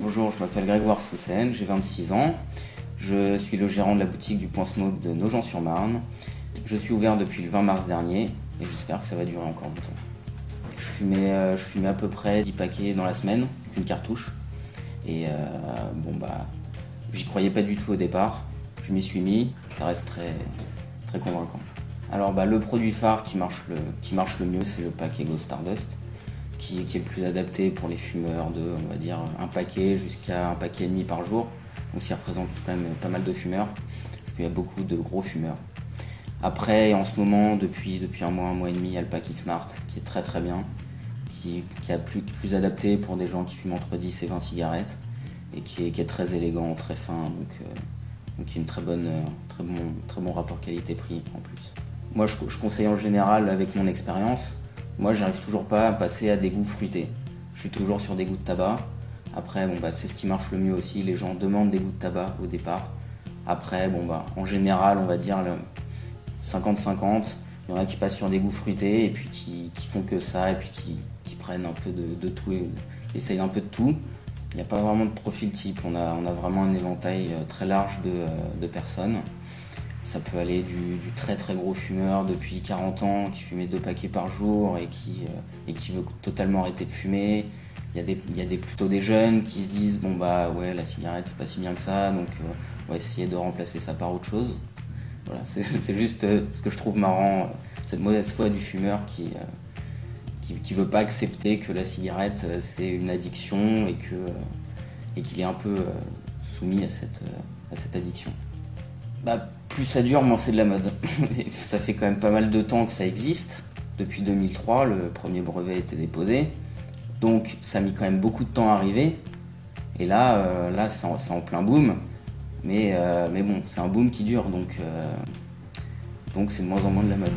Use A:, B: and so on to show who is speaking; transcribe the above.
A: Bonjour, je m'appelle Grégoire Soussen, j'ai 26 ans. Je suis le gérant de la boutique du Point Smoke de Nogent-sur-Marne. Je suis ouvert depuis le 20 mars dernier et j'espère que ça va durer encore longtemps. Je fumais à peu près 10 paquets dans la semaine, une cartouche. Et j'y croyais pas du tout au départ. Je m'y suis mis, ça reste très convaincant. Alors le produit phare qui marche le mieux, c'est le pack Ego Stardust, qui est le plus adapté pour les fumeurs de, on va dire, un paquet jusqu'à un paquet et demi par jour. Donc ça représente quand même pas mal de fumeurs, parce qu'il y a beaucoup de gros fumeurs. Après, en ce moment, depuis un mois et demi, il y a le pack Smart, qui est très bien, qui est plus adapté pour des gens qui fument entre 10 et 20 cigarettes, et qui est très élégant, très fin, donc il y a une très bon rapport qualité-prix en plus. Moi, je conseille en général, avec mon expérience, moi j'arrive toujours pas à passer à des goûts fruités. Je suis toujours sur des goûts de tabac. Après, c'est ce qui marche le mieux aussi, les gens demandent des goûts de tabac au départ. Après, en général, on va dire 50-50. Il y en a qui passent sur des goûts fruités et puis qui font que ça et puis qui prennent un peu de tout et essayent un peu de tout. Il n'y a pas vraiment de profil type, on a vraiment un éventail très large de personnes. Ça peut aller du très gros fumeur depuis 40 ans qui fumait 2 paquets par jour et qui veut totalement arrêter de fumer. Il y a plutôt des jeunes qui se disent ouais, la cigarette c'est pas si bien que ça, donc on va essayer de remplacer ça par autre chose. Voilà, c'est juste ce que je trouve marrant, cette mauvaise foi du fumeur qui veut pas accepter que la cigarette c'est une addiction et qu'il est un peu soumis à cette addiction. Plus ça dure, moins c'est de la mode. Ça fait quand même pas mal de temps que ça existe. Depuis 2003, le premier brevet a été déposé. Donc ça a mis quand même beaucoup de temps à arriver. Et là c'est en plein boom. Mais bon, c'est un boom qui dure, donc c'est de moins en moins de la mode.